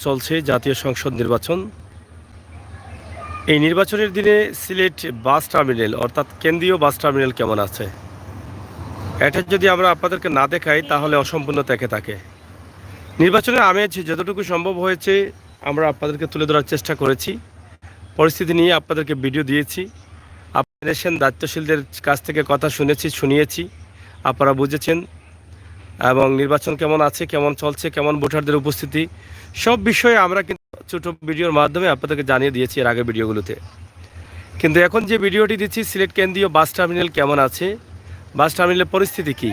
চলছে জাতীয় সংসদ নির্বাচন। এই নির্বাচনের দিনে সিলেট বাস টার্মিনাল অর্থাৎ কেন্দ্রীয় বাস টার্মিনাল কেমন আছে, এটা যদি আমরা আপনাদেরকে না দেখাই তাহলে অসম্পূর্ণ থেকে থাকে। নির্বাচনের আমেজ যতটুকু সম্ভব হয়েছে আমরা আপনাদেরকে তুলে ধরার চেষ্টা করেছি। পরিস্থিতি নিয়ে আপনাদেরকে ভিডিও দিয়েছি। আপনারা এসেছেন, দায়িত্বশীলদের কাছ থেকে কথা শুনিয়েছি, আপনারা বুঝেছেন। এবং নির্বাচন কেমন আছে, কেমন চলছে, কেমন ভোটারদের উপস্থিতি, সব বিষয়ে আমরা কিন্তু ছোটো ভিডিওর মাধ্যমে আপনাদেরকে জানিয়ে দিয়েছি এর আগের ভিডিওগুলোতে। কিন্তু এখন যে ভিডিওটি দিচ্ছি, সিলেট কেন্দ্রীয় বাস টার্মিনাল কেমন আছে, বাস টার্মিনালের পরিস্থিতি কী,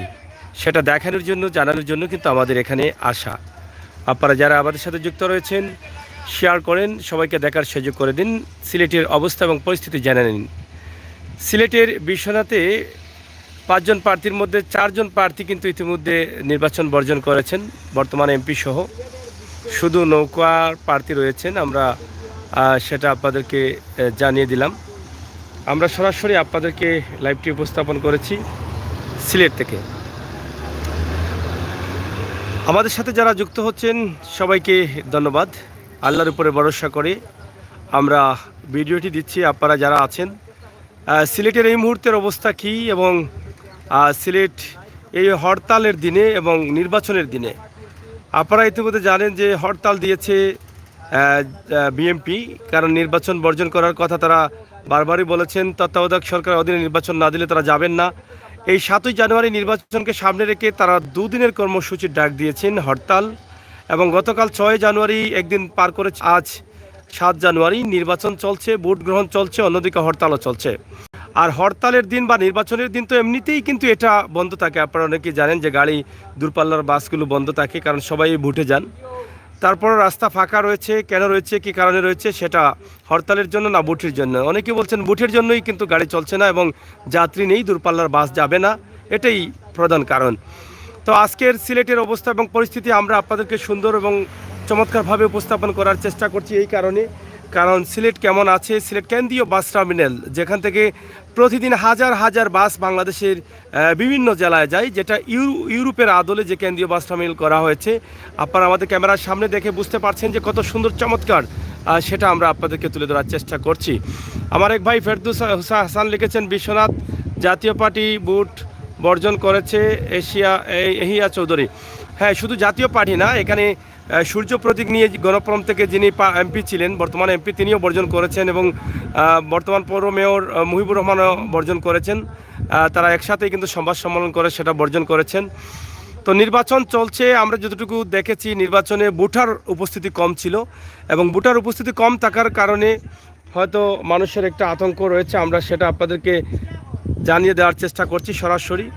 সেটা দেখানোর জন্য, জানানোর জন্য কিন্তু আমাদের এখানে আসা। আপনারা যারা আমাদের সাথে যুক্ত রয়েছেন শেয়ার করেন, সবাইকে দেখার সুযোগ করে দিন, সিলেটের অবস্থা এবং পরিস্থিতি জেনে নিন। সিলেটের বিশ্বনাথে 5 জন প্রার্থীর মধ্যে 4 জন প্রার্থী কিন্তু ইতিমধ্যে নির্বাচন বর্জন করেছেন, বর্তমান এমপি সহ। শুধু নৌকার প্রার্থী রয়েছেন, আমরা সেটা আপনাদেরকে জানিয়ে দিলাম। আমরা সরাসরি আপনাদেরকে লাইভটি উপস্থাপন করেছি সিলেট থেকে। আমাদের সাথে যারা যুক্ত হচ্ছেন সবাইকে ধন্যবাদ। আল্লাহর উপরে ভরসা করে আমরা ভিডিওটি দিচ্ছি। আপনারা যারা আছেন, সিলেটের এই মুহূর্তের অবস্থা কী এবং সিলেট এই হরতালের দিনে এবং নির্বাচনের দিনে, আপনারা ইতিমধ্যে জানেন যে হরতাল দিয়েছে বিএনপি, কারণ নির্বাচন বর্জন করার কথা তারা বারবারই বলেছেন। তত্ত্বাবধায়ক সরকারের অধীনে নির্বাচন না দিলে তারা যাবেন না। এই 7ই জানুয়ারি নির্বাচনকে সামনে রেখে তারা 2 দিনের কর্মসূচির ডাক দিয়েছেন, হরতাল। এবং গতকাল 6 জানুয়ারি একদিন পার করে আজ 7 জানুয়ারি নির্বাচন চলছে, ভোট গ্রহণ চলছে, অন্যদিকে হরতালও চলছে। আর হরতালের দিন বা নির্বাচনের দিন তো এমনিতেই কিন্তু এটা বন্ধ থাকে। আপনারা অনেকেই জানেন যে গাড়ি, দূরপাল্লার বাসগুলো বন্ধ থাকে, কারণ সবাই ভোটে যান। তারপর রাস্তা ফাঁকা রয়েছে, কেন রয়েছে, কী কারণে রয়েছে, সেটা হরতালের জন্য না ভোটের জন্য। অনেকে বলছেন ভোটের জন্যই কিন্তু গাড়ি চলছে না এবং যাত্রী নেই, দূরপাল্লার বাস যাবে না, এটাই প্রধান কারণ। তো আজকের সিলেটের অবস্থা এবং পরিস্থিতি আমরা আপনাদেরকে সুন্দর এবং চমৎকারভাবে উপস্থাপন করার চেষ্টা করছি এই কারণে, কারণ সিলেট কেমন আছে, সিলেট কেন্দ্রীয় বাস টার্মিনাল যেখান থেকে প্রতিদিন হাজার হাজার বাস বাংলাদেশের বিভিন্ন জেলায় যায়, যেটা ইউরোপের আদলে যে কেন্দ্রীয় বাস টার্মিনাল করা হয়েছে। আপনারা আমাদের ক্যামেরার সামনে দেখে বুঝতে পারছেন যে কত সুন্দর চমৎকার, সেটা আমরা আপনাদেরকে তুলে ধরার চেষ্টা করছি। আমার এক ভাই ফেরদৌস হাসান লিখেছেন, বিশ্বনাথ জাতীয় পার্টি ভোট বর্জন করেছে এহিয়া চৌধুরী। হ্যাঁ, শুধু জাতীয় পার্টি না, এখানে সূর্য প্রতীক নিয়ে গণফোরাম থেকে যিনি এমপি ছিলেন, বর্তমান এমপি, তিনিও বর্জন করেছেন এবং বর্তমান পৌর মেয়র মুহিবুর রহমানও বর্জন করেছেন। তারা একসাথেই কিন্তু সংবাদ সম্মেলন করে সেটা বর্জন করেছেন। তো নির্বাচন চলছে, আমরা যতটুকু দেখেছি নির্বাচনে ভোটার উপস্থিতি কম ছিল এবং ভোটার উপস্থিতি কম থাকার কারণে হয়তো মানুষের একটা আতঙ্ক রয়েছে। আমরা সেটা আপনাদেরকে জানিয়ে দেওয়ার চেষ্টা করছি সরাসরি।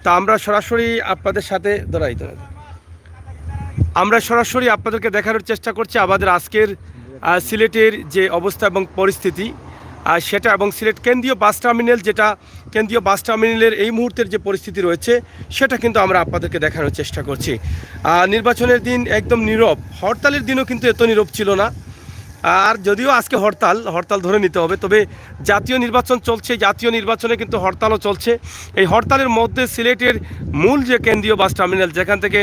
তা আমরা সরাসরি আপনাদের সাথে আমরা সরাসরি আপনাদেরকে দেখানোর চেষ্টা করছি আমাদের আজকের সিলেটের যে অবস্থা এবং পরিস্থিতি সেটা, এবং সিলেট কেন্দ্রীয় বাস টার্মিনাল, যেটা কেন্দ্রীয় বাস টার্মিনালের এই মুহূর্তের যে পরিস্থিতি রয়েছে সেটা কিন্তু আমরা আপনাদেরকে দেখানোর চেষ্টা করছি। নির্বাচনের দিন একদম নীরব, হরতালের দিনও কিন্তু এত নীরব ছিল না। আর যদিও আজকে হরতাল ধরে নিতে হবে, তবে জাতীয় নির্বাচন চলছে, জাতীয় নির্বাচনে কিন্তু হরতালও চলছে। এই হরতালের মধ্যে সিলেটের মূল যে কেন্দ্রীয় বাস টার্মিনাল, যেখান থেকে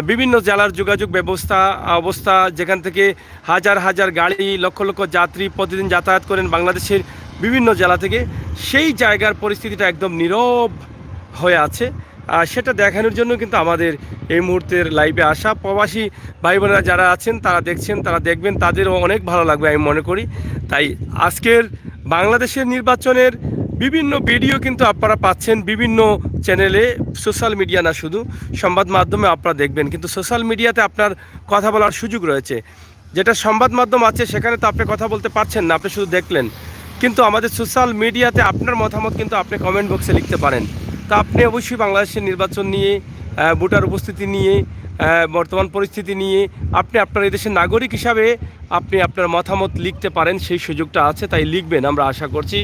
বিভিন্ন জেলার যোগাযোগ অবস্থা, যেখান থেকে হাজার হাজার গাড়ি, লক্ষ লক্ষ যাত্রী প্রতিদিন যাতায়াত করেন বাংলাদেশের বিভিন্ন জেলা থেকে, সেই জায়গার পরিস্থিতিটা একদম নীরব হয়ে আছে। সেটা দেখানোর জন্য কিন্তু আমাদের এই মুহূর্তের লাইভে আসা। প্রবাসী ভাই বোনেরা যারা আছেন, তারা দেখছেন, তারা দেখবেন, তাদেরও অনেক ভালো লাগবে আমি মনে করি। তাই আজকের বাংলাদেশের নির্বাচনের বিভিন্ন ভিডিও কিন্তু আপনারা পাচ্ছেন বিভিন্ন চ্যানেলে, সোশ্যাল মিডিয়া না, শুধু সংবাদ মাধ্যমে আপনারা দেখবেন। কিন্তু সোশ্যাল মিডিয়াতে আপনার কথা বলার সুযোগ রয়েছে, যেটা সংবাদ মাধ্যম আছে সেখানে তো আপনি কথা বলতে পারছেন না, আপনি শুধু দেখলেন। কিন্তু আমাদের সোশ্যাল মিডিয়াতে আপনার মতামত কিন্তু আপনি কমেন্ট বক্সে লিখতে পারেন। তা আপনি অবশ্যই বাংলাদেশের নির্বাচন নিয়ে, ভোটার উপস্থিতি নিয়ে, বর্তমান পরিস্থিতি নিয়ে আপনি আপনার এই দেশের নাগরিক হিসাবে আপনি আপনার মতামত লিখতে পারেন, সেই সুযোগটা আছে, তাই লিখবেন আমরা আশা করছি।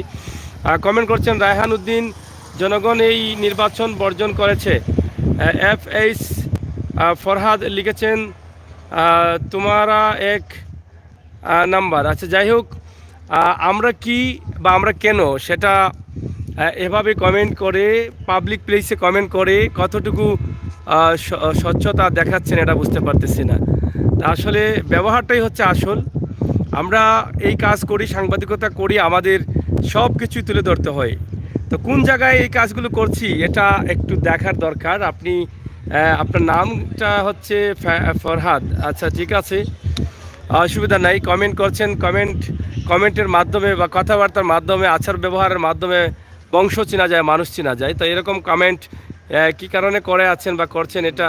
কমেন্ট করছেন রায়হান উদ্দিন, জনগণ এই নির্বাচন বর্জন করেছে। FH ফরহাদ লিখেছেন, তোমারা এক নাম্বার। আচ্ছা, যাই হোক, আমরা কি বা আমরা কেন, সেটা এভাবে কমেন্ট করে, পাবলিক প্লেসে কমেন্ট করে কতটুকু স্বচ্ছতা দেখাচ্ছেন এটা বুঝতে পারতেছি না। তা আসলে ব্যবহারটাই হচ্ছে আসল। আমরা এই কাজ করি, সাংবাদিকতা করি, আমাদের সব কিছুই তুলে ধরতে হয়। তো কোন জায়গায় এই কাজগুলো করছি এটা একটু দেখার দরকার। আপনি আপনার নামটা হচ্ছে ফরহাদ, আচ্ছা ঠিক আছে, অসুবিধা নাই। কমেন্ট করছেন, কমেন্টের মাধ্যমে বা কথাবার্তার মাধ্যমে, আচার ব্যবহারের মাধ্যমে বংশ চেনা যায়, মানুষ চেনা যায়। তো এরকম কমেন্ট কী কারণে করে আছেন বা করছেন এটা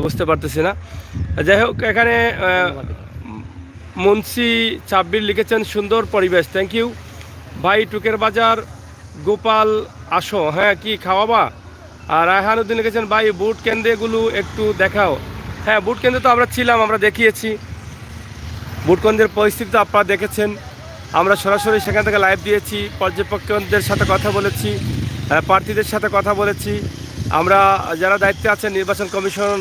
বুঝতে পারতেছি না। যাই হোক, এখানে মুন্সি চাব্বির লিখেছেন সুন্দর পরিবেশ, থ্যাংক ইউ ভাই। টুকের বাজার গোপাল আসো, হ্যাঁ কি খাওয়াবা? আর রায়হানুদ্দিন লিখেছেন ভাই বুট কেন্দ্রগুলো একটু দেখাও। হ্যাঁ, বুট কেন্দ্রে তো আমরা ছিলাম, আমরা দেখিয়েছি। বুট কেন্দ্রের পরিস্থিতি তো আপনারা দেখেছেন। আমরা সরাসরি সেখান থেকে লাইভ দিয়েছি, পর্যবেক্ষকদের সাথে কথা বলেছি, প্রার্থীদের সাথে কথা বলেছি। আমরা যারা দায়িত্বে আছেন নির্বাচন কমিশন,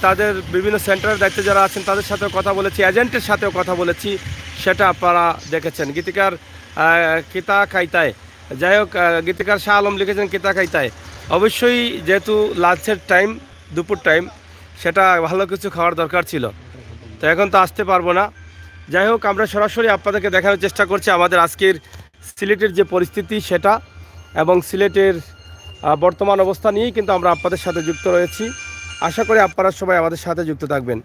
তাদের বিভিন্ন সেন্টারের দায়িত্বে যারা আছেন তাদের সাথেও কথা বলেছি, এজেন্টের সাথেও কথা বলেছি, সেটা আপনারা দেখেছেন। গীতিকার কিতা খাইতায়, যাই হোক, গীতিকার শাহ আলম লিখেছেন কিতা খাইতায়। অবশ্যই যেহেতু লাঞ্চের টাইম, দুপুর টাইম, সেটা ভালো কিছু খাওয়ার দরকার ছিল, তো এখন তো আসতে পারবো না। যাই হোক, আমরা সরাসরি আপনাদেরকে দেখানোর চেষ্টা করছি আমাদের আজকের সিলেটের যে পরিস্থিতি সেটা, এবং সিলেটের বর্তমান অবস্থা নিয়েই কিন্তু আমরা আপনাদের সাথে যুক্ত রয়েছি। আশা করি আপনারা সবাই আমাদের সাথে যুক্ত থাকবেন।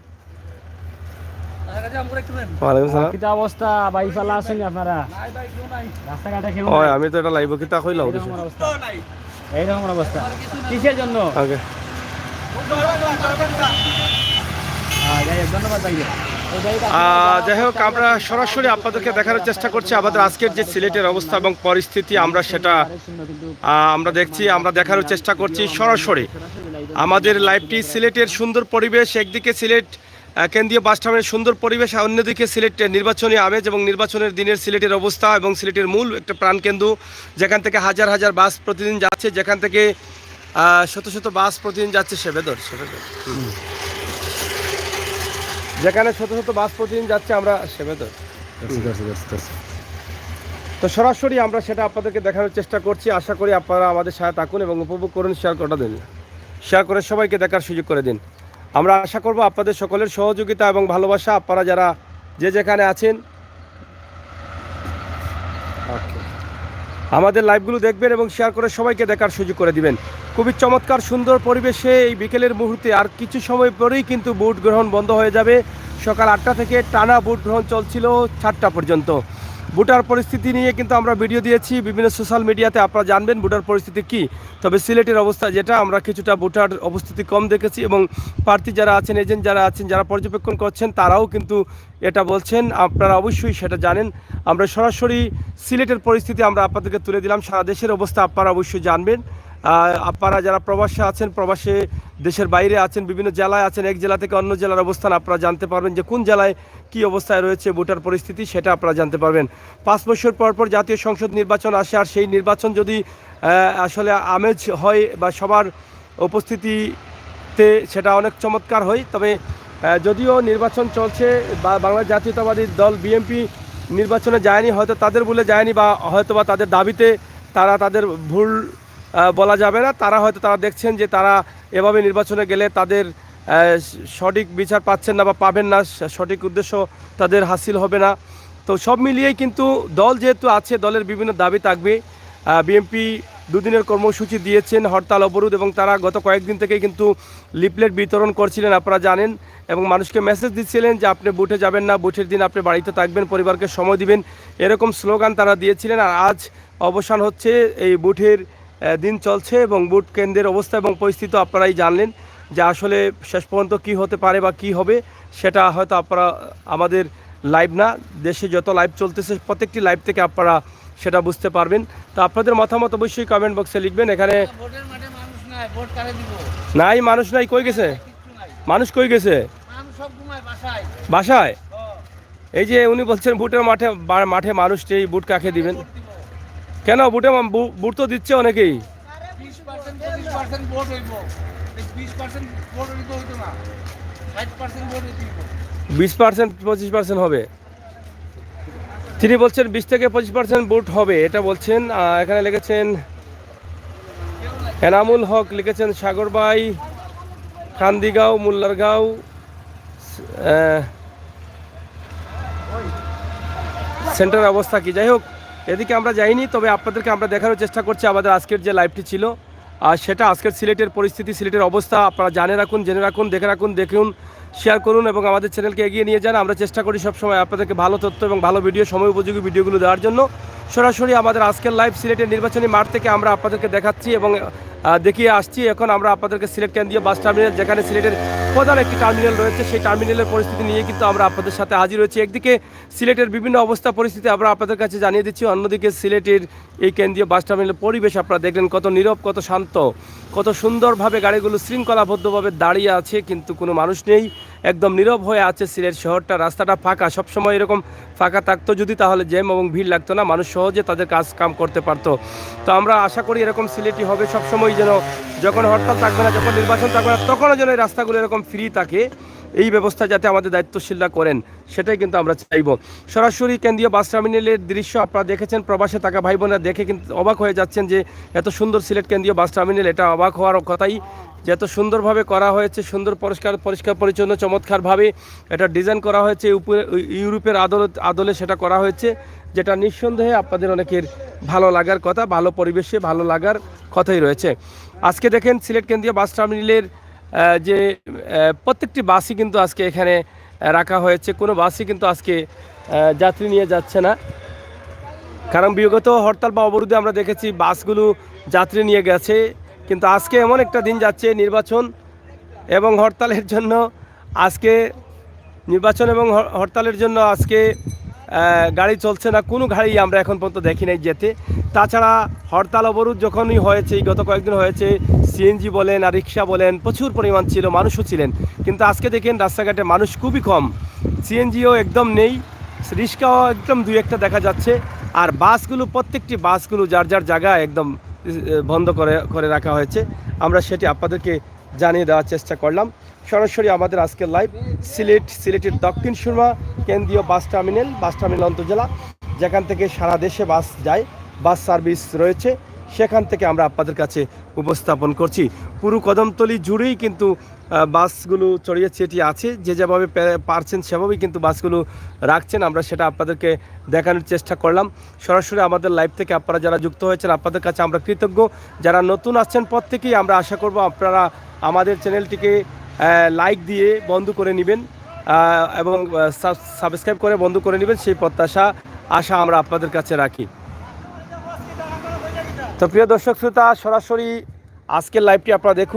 অবস্থা বাইফালা আছেন আপনারা রাস্তাঘাটে কেউ? আমি তো এটা লাইভ কিতা কইলাম এইরকম অবস্থা কিসের জন্য? ধন্যবাদ ভাই। যাই হোক, আমরা সরাসরি আপনাদেরকে দেখানোর চেষ্টা করছি আমাদের আজকের যে সিলেটের অবস্থা এবং পরিস্থিতি, আমরা সেটা আমরা দেখছি, আমরা দেখানোর চেষ্টা করছি সরাসরি আমাদের লাইভটি। সিলেটের সুন্দর পরিবেশ, একদিকে সিলেট কেন্দ্রীয় বাস টার্মিনালের সুন্দর পরিবেশ, আর অন্যদিকে সিলেটের নির্বাচনী আমেজ এবং নির্বাচনের দিনের সিলেটের অবস্থা এবং সিলেটের মূল একটা প্রাণকেন্দ্র, যেখান থেকে হাজার হাজার বাস প্রতিদিন যাচ্ছে, যেখান থেকে শত শত বাস প্রতিদিন যাচ্ছে সেবেদর, যেখানে শত শত বাস প্রতিদিন যাচ্ছে, আমরা সেবেদর। তো সরাসরি আমরা সেটা আপনাদেরকে দেখানোর চেষ্টা করছি। আশা করি আপনারা আমাদের সাথে থাকুন এবং উপভোগ করুন। শেয়ার করে দিন, শেয়ার করে সবাইকে দেখার সুযোগ করে দিন। আমরা আশা করব আপনাদের সকলের সহযোগিতা এবং ভালোবাসা। আপনারা যারা যে যেখানে আছেন আমাদের লাইভগুলো দেখবেন এবং শেয়ার করে সবাইকে দেখার সুযোগ করে দিবেন। খুবই চমৎকার সুন্দর পরিবেশে এই বিকেলের মুহূর্তে আর কিছু সময় পরেই কিন্তু ভোট গ্রহণ বন্ধ হয়ে যাবে। সকাল 8টা থেকে টানা ভোট গ্রহণ চলছিল 4টা পর্যন্ত। ভোটার পরিস্থিতি নিয়ে কিন্তু আমরা ভিডিও দিয়েছি বিভিন্ন সোশ্যাল মিডিয়াতে, আপনারা জানবেন ভোটার পরিস্থিতি কি। তবে সিলেটের অবস্থা যেটা, আমরা কিছুটা ভোটার উপস্থিতি কম দেখেছি এবং প্রার্থী যারা আছেন, এজেন্ট যারা আছেন, যারা পর্যবেক্ষণ করছেন, তারাও কিন্তু এটা বলছেন। আপনারা অবশ্যই সেটা জানেন। আমরা সরাসরি সিলেটের পরিস্থিতি আমরা আপনাদেরকে তুলে দিলাম। সারা দেশের অবস্থা আপনারা অবশ্যই জানবেন। আপনারা যারা প্রবাসে আছেন, প্রবাসে দেশের বাইরে আছেন, বিভিন্ন জেলায় আছেন, এক জেলা থেকে অন্য জেলার অবস্থান আপনারা জানতে পারবেন যে কোন জেলায় কী অবস্থায় রয়েছে ভোটার পরিস্থিতি, সেটা আপনারা জানতে পারবেন। 5 বছর পর পর জাতীয় সংসদ নির্বাচন আসে, আর সেই নির্বাচন যদি আসলে আমেজ হয় বা সবার উপস্থিতিতে সেটা অনেক চমৎকার হয়। তবে যদিও নির্বাচন চলছে বা বাংলাদেশ জাতীয়তাবাদী দল বিএনপি নির্বাচনে যায়নি, হয়তো তাদের বলে যায়নি বা হয়তো বা তাদের দাবিতে তারা তাদের ভুল বলা যাবে না, তারা হয়তো তারা দেখছেন যে তারা এভাবে নির্বাচনে গেলে তাদের সঠিক বিচার পাচ্ছেন না বা পাবেন না, সঠিক উদ্দেশ্য তাদের হাসিল হবে না। তো সব মিলিয়েই কিন্তু দল যেহেতু আছে, দলের বিভিন্ন দাবি থাকবে। বিএনপি দুদিনের কর্মসূচি দিয়েছেন, হরতাল অবরোধ, এবং তারা গত কয়েকদিন থেকে কিন্তু লিফলেট বিতরণ করছিলেন, আপনারা জানেন, এবং মানুষকে মেসেজ দিচ্ছিলেন যে আপনি বুথে যাবেন না, বুথের দিন আপনি বাড়িতে থাকবেন, পরিবারকে সময় দিবেন, এরকম স্লোগান তারা দিয়েছিলেন। আর আজ অবসান হচ্ছে, এই বুথের দিন চলছে এবং বুথ কেন্দ্রের অবস্থা এবং পরিস্থিতি আপনারাই জানলেন যে আসলে শেষ পর্যন্ত কী হতে পারে বা কী হবে, সেটা হয়তো আপনারা আমাদের লাইভ না, দেশে যত লাইভ চলতেছে প্রত্যেকটি লাইভ থেকে আপনারা সেটা বুঝতে পারবেন। তো আপনাদের মতামত অবশ্যই কমেন্ট বক্সে লিখবেন। এখানে নাই, মানুষ নাই, কই গেছে মানুষ, কই গেছে বাসায়? এই যে উনি বলছেন বুটের মাঠে মানুষ নেই, বুট কাকে দিবেন? কেন বুটে বুট তো দিচ্ছে অনেকেই। 20% 25% হবে, তিনি বলছেন 20 থেকে 25% ভোট হবে, এটা বলছেন। এখানে লিখেছেন এনামুল হক, লিখেছেন সাগর ভাই, কান্দিগাঁও, মোল্লারগাঁও, সেন্টারের অবস্থা কি, যাই হোক এদিকে আমরা যাইনি, তবে আপনাদেরকে আমরা দেখানোর চেষ্টা করছি আমাদের আজকের যে লাইভটি ছিল আর সেটা আজকের সিলেটের পরিস্থিতি, সিলেটের অবস্থা আপনারা জেনে রাখুন, দেখুন, শেয়ার করুন এবং আমাদের চ্যানেলকে এগিয়ে নিয়ে যান। আমরা চেষ্টা করি সবসময় আপনাদেরকে ভালো তথ্য এবং ভালো ভিডিও, সময় উপযোগী ভিডিওগুলো দেওয়ার জন্য। সরাসরি আমাদের আজকের লাইভ সিলেটের নির্বাচনী মাঠ থেকে আমরা আপনাদেরকে দেখাচ্ছি এবং দেখিয়ে আসছি। এখন আমরা আপনাদেরকে সিলেট কেন্দ্রীয় বাস টার্মিনাল, যেখানে সিলেটের প্রধান একটি টার্মিনাল রয়েছে, সেই টার্মিনালের পরিস্থিতি নিয়ে কিন্তু আমরা আপনাদের সাথে হাজির হয়েছি। একদিকে সিলেটের বিভিন্ন অবস্থা পরিস্থিতি আমরা আপনাদের কাছে জানিয়ে দিচ্ছি, অন্যদিকে সিলেটের এই কেন্দ্রীয় বাস টার্মিনালের পরিবেশ আপনারা দেখলেন, কত নীরব, কত শান্ত, কত সুন্দরভাবে গাড়িগুলো শৃঙ্খলাবদ্ধভাবে দাঁড়িয়ে আছে, কিন্তু কোনো মানুষ নেই, একদম নীরব হয়ে আছে সিলেট শহরটা। রাস্তাটা ফাঁকা, সবসময় এরকম ফাঁকা থাকতো যদি, তাহলে জ্যাম এবং ভিড় লাগতো না, মানুষ সহজে তাদের কাজ কাম করতে পারতো। তো আমরা আশা করি এরকম সিলেটই হবে সবসময়, যেন যখন হরতাল থাকবে না, যখন নির্বাচন থাকবে না, তখনও যেন এই রাস্তাগুলো এরকম ফ্রি থাকে, এই ব্যবস্থা যাতে আমাদের দায়িত্বশীলরা করেন, সেটাই কিন্তু আমরা চাইব। সরাসরি কেন্দ্রীয় বাস টার্মিনালের দৃশ্য আপনারা দেখেছেন, প্রবাসে থাকা ভাই বোনেরা দেখে কিন্তু অবাক হয়ে যাচ্ছেন যে এত সুন্দর সিলেট কেন্দ্রীয় বাস টার্মিনাল, এটা অবাক হওয়ার কথাই যে এত সুন্দরভাবে করা হয়েছে, সুন্দর পরিষ্কার পরিচ্ছন্ন চমৎকারভাবে এটা ডিজাইন করা হয়েছে, ইউরোপের আদলে সেটা করা হয়েছে, যেটা নিঃসন্দেহে আপনাদের অনেকের ভালো লাগার কথা, ভালো পরিবেশে ভালো লাগার কথাই রয়েছে। আজকে দেখেন সিলেট কেন্দ্রীয় বাস টার্মিনালের যে প্রত্যেকটি বাসই কিন্তু আজকে এখানে রাখা হয়েছে, কোনো বাসই কিন্তু আজকে যাত্রী নিয়ে যাচ্ছে না, কারণ বিগত হরতাল বা অবরোধে আমরা দেখেছি বাসগুলো যাত্রী নিয়ে গেছে, কিন্তু আজকে এমন একটা দিন যাচ্ছে নির্বাচন এবং হরতালের জন্য, আজকে নির্বাচন এবং হরতালের জন্য আজকে গাড়ি চলছে না, কোনো গাড়ি আমরা এখন পর্যন্ত দেখি নাই যেতে। তাছাড়া হরতাল অবরোধ যখনই হয়েছে, গত কয়েকদিন হয়েছে, সিএনজি বলেন আর রিক্সা বলেন প্রচুর পরিমাণ ছিল, মানুষও ছিলেন, কিন্তু আজকে দেখেন রাস্তাঘাটে মানুষ খুবই কম, সিএনজিও একদম নেই, রিক্সাও একদম দুই একটা দেখা যাচ্ছে, আর বাসগুলো প্রত্যেকটি বাসগুলো যার যার জায়গায় একদম বন্ধ করে রাখা হয়েছে। আমরা সেটি আপনাদেরকে জানিয়ে দেওয়ার চেষ্টা করলাম। সরাসরি আমাদের আজকের লাইভ সিলেটের দক্ষিণ সুরমা কেন্দ্রীয় বাস টার্মিনাল অন্তর্জেলা, যেখান থেকে সারা দেশে বাস যায়, বাস সার্ভিস রয়েছে, সেখান থেকে আমরা আপনাদের কাছে উপস্থাপন করছি। পুরো কদমতলী জুড়েই কিন্তু বাসগুলো ছড়িয়ে ছিটিয়ে আছে, যে যেভাবে পারছেন সেভাবেই কিন্তু বাসগুলো রাখছেন, আমরা সেটা আপনাদেরকে দেখানোর চেষ্টা করলাম। সরাসরি আমাদের লাইভ থেকে আপনারা যারা যুক্ত হয়েছেন আপনাদের কাছে আমরা কৃতজ্ঞ, যারা নতুন আসছেন প্রত্যেকেই আমরা আশা করব আপনারা আমাদের চ্যানেলটিকে লাইক দিয়ে বন্ধ করে নেবেন এবং সাবস্ক্রাইব করে বন্ধ করে নেবেন, সেই প্রত্যাশা আশা আমরা আপনাদের কাছে রাখি। তো প্রিয় দর্শক শ্রোতা, সরাসরি আজকের লাইভটি আপনারা দেখুন।